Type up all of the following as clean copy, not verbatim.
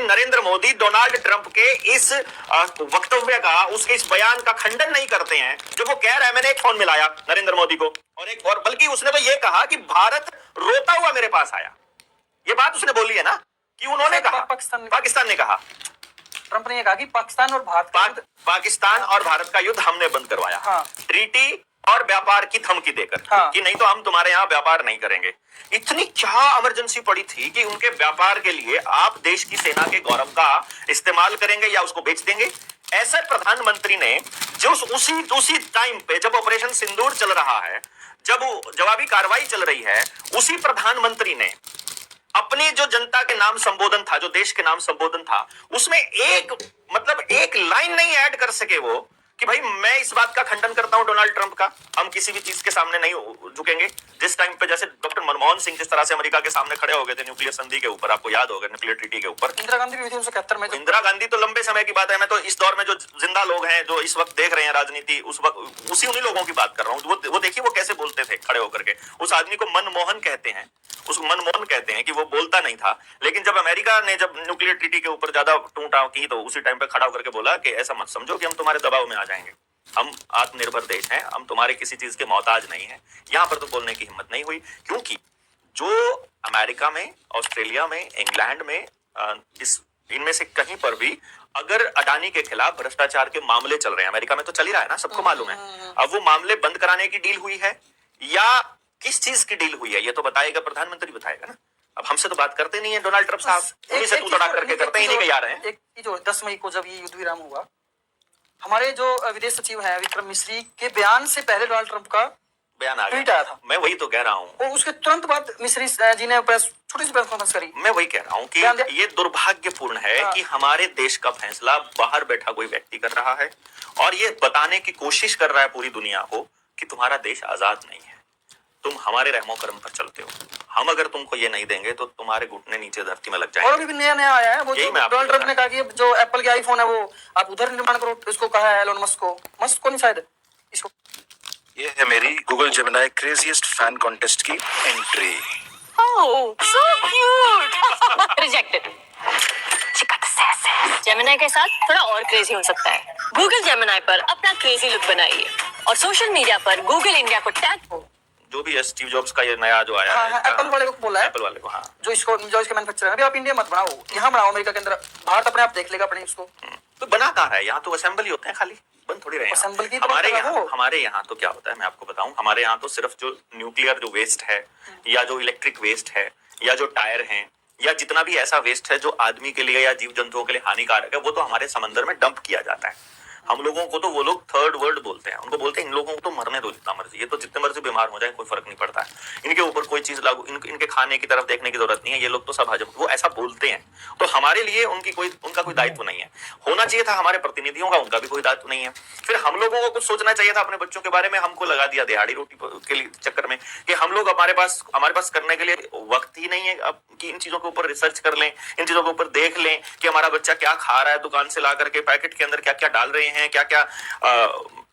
Narendra Modi Donald Trump के इस वक्तव्य का, उसके इस बयान का खंडन नहीं करते हैं। जो वो कह रहा है, मैंने एक फोन मिलाया नरेंद्र मोदी को और बल्कि उसने तो ये कहा कि भारत रोता हुआ मेरे पास आया। ये बात उसने बोली है ना कि उन्होंने कहा, पाकिस्तान ने कहा, ट्रंप ने कहा कि पाकिस्तान और भारत का युद्ध हमने बंद करवाया। हाँ। ट्रीटी और व्यापार की धमकी देकर। हाँ। कि नहीं तो हम तुम्हारे यहाँ व्यापार नहीं करेंगे। इतनी क्या इमरजेंसी पड़ी थी कि उनके व्यापार के लिए आप देश की सेना के गौरव का इस्तेमाल करेंगे या उसको बेच देंगे? ऐसा प्रधानमंत्री ने जो उसी टाइम पे जब ऑपरेशन सिंदूर चल रहा है, जब जवाबी कार्रवाई चल रही है, उसी प्रधानमंत्री ने अपनी जो जनता के नाम संबोधन था, जो देश के नाम संबोधन था, उसमें एक लाइन नहीं ऐड कर सके वो कि भाई मैं इस बात का खंडन करता हूं डोनाल्ड ट्रंप का, हम किसी भी चीज के सामने नहीं झुकेंगे। जिस टाइम पे जैसे डॉक्टर मनमोहन सिंह जिस तरह से अमेरिका के सामने खड़े हो गए थे न्यूक्लियर संधि के ऊपर, आपको याद होगा, न्यूक्लियर ट्रीटी के ऊपर। इंदिरा गांधी भी 1971 में। इंदिरा गांधी तो लंबे समय की बात है, मैं तो इस दौर में जो जिंदा लोग हैं, जो इस वक्त देख रहे हैं राजनीति, उस वक्त उन्हीं लोगों की बात कर रहा हूँ। वो देखिए वो कैसे बोलते थे खड़े होकर के। उस आदमी को मनमोहन कहते हैं, उसको मनमोहन कहते हैं कि वो बोलता नहीं था, लेकिन जब अमेरिका ने जब न्यूक्लियर ट्रीटी के ऊपर ज्यादा टूटा की तो उसी टाइम पे खड़ा होकर के बोला कि ऐसा मत समझो कि हम तुम्हारे दबाव में आ जाएंगे, हम आत्मनिर्भर देश हैं, हम तुम्हारे किसी चीज के मोहताज नहीं हैं। यहां पर तो बोलने की हिम्मत नहीं हुई, क्योंकि जो अमेरिका में, ऑस्ट्रेलिया में, इंग्लैंड में, इनमें से कहीं पर भी अगर अडानी के खिलाफ भ्रष्टाचार के मामले चल रहे हैं, अमेरिका में तो चल ही रहा है ना, सबको मालूम है। अब वो मामले बंद कराने की डील हुई है या किस चीज की डील हुई है, ये तो बताएगा प्रधानमंत्री, बताएगा ना। अब हमसे तो बात करते नहीं है डोनाल्ड ट्रंप साहब, उन्हीं से तू तड़ा करके करते ही नहीं कि यार हैं। एक जो 10 मई को जब ये युद्ध विराम हुआ, हमारे जो विदेश सचिव है विक्रम मिश्री के बयान से पहले डोनाल्ड ट्रंप का बयान आ ट्वीट आया था। मैं वही तो कह रहा हूँ। और उसके तुरंत बाद मिश्री जी ने छोटी सी प्रेस कॉन्फ्रेंस करी। मैं वही कह रहा हूँ कि ये दुर्भाग्यपूर्ण है कि हमारे देश का फैसला बाहर बैठा कोई व्यक्ति कर रहा है और ये बताने की कोशिश कर रहा है पूरी दुनिया को कि तुम्हारा देश आजाद नहीं है, तुम हमारे रहमो करम पर चलते हो। हम अगर तुमको ये नहीं देंगे तो तुम्हारे घुटने नीचे धरती में लग जाएंगे। और अभी नया आया है वो, डोनाल्ड ट्रंप ने कहा कि जो एप्पल के आईफोन है वो आप उधर निर्माण करो, इसको कहा है एलोन मस्क को नहीं शायद इसको। ये है मेरी Google Gemini craziest fan contest की entry. Oh, so cute. Rejected. Gemini के साथ थोड़ा और क्रेजी हो सकता है। गूगल जेमिनी पर अपना क्रेजी लुक बनाइए और सोशल मीडिया पर गूगल इंडिया को टैग। जो भी स्टीव जॉब्स का ये नया जो आया है, एप्पल वाले को बोला है, एप्पल वाले को, हाँ, जो इसके मैन्युफैक्चरर है, अभी आप इंडिया मत बनाओ, यहाँ बनाओ अमेरिका के अंदर, भारत अपने आप देख लेगा अपने इसको। तो बना कहाँ है, यहाँ तो असेंबली होते हैं खाली, बन थोड़ी रहे हैं। हमारे यहाँ तो क्या होता है मैं आपको बताऊं, हमारे यहाँ तो सिर्फ जो न्यूक्लियर जो वेस्ट है या जो इलेक्ट्रिक वेस्ट है या जो टायर हैं या जितना भी ऐसा वेस्ट है जो आदमी के लिए या जीव जंतुओं के लिए हानिकारक है, वो तो हमारे समंदर में डंप किया जाता है। हम लोगों को तो वो लोग थर्ड वर्ल्ड बोलते हैं, उनको बोलते हैं इन लोगों को तो मरने दो जितना मर्जी, ये तो जितने मर्जी बीमार हो जाए कोई फर्क नहीं पड़ता है, इनके ऊपर कोई चीज लागू, इनके खाने की तरफ देखने की जरूरत नहीं है, ये लोग तो सब हजम, वो ऐसा बोलते हैं। तो हमारे लिए उनका कोई दायित्व नहीं है। होना चाहिए था हमारे प्रतिनिधियों का, उनका भी कोई दायित्व नहीं है। फिर हम लोगों को कुछ सोचना चाहिए था अपने बच्चों के बारे में, हमको लगा दिया दिहाड़ी रोटी के लिए चक्कर में कि हम लोग हमारे पास करने के लिए वक्त ही नहीं है अब कि इन चीजों के ऊपर रिसर्च कर लें, इन चीजों के ऊपर देख लें कि हमारा बच्चा क्या खा रहा है, दुकान से ला करके पैकेट के अंदर क्या क्या डाल रहे हैं, क्या क्या,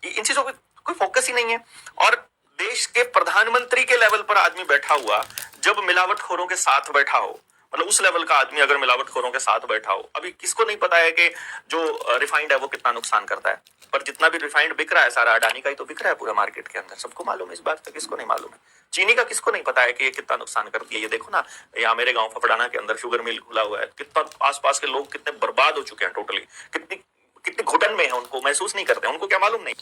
इन चीजों पे कोई फोकस ही नहीं है। और देश के प्रधानमंत्री के लेवल पर आदमी बैठा हुआ जब मिलावटखोरों के साथ बैठा हो, मतलब उस लेवल का आदमी अगर मिलावटखोरों के साथ बैठा हो, अभी किसको नहीं पता है कि जो रिफाइंड है वो कितना नुकसान करता है, पर जितना भी रिफाइंड बिक रहा है सारा अडानी का ही तो बिक रहा है पूरा मार्केट के अंदर, सबको मालूम है इस बात का, किसको नहीं मालूम है। चीनी का किसको नहीं पता है कि ये कितना नुकसान करती है। ये देखो ना, यहाँ मेरे गांव फफड़ाना के अंदर शुगर मिल खुला हुआ है, कितना आसपास के लोग कितने बर्बाद हो चुके हैं, टोटली कितनी घुटन में है, उनको महसूस नहीं करते, उनको क्या मालूम नहीं।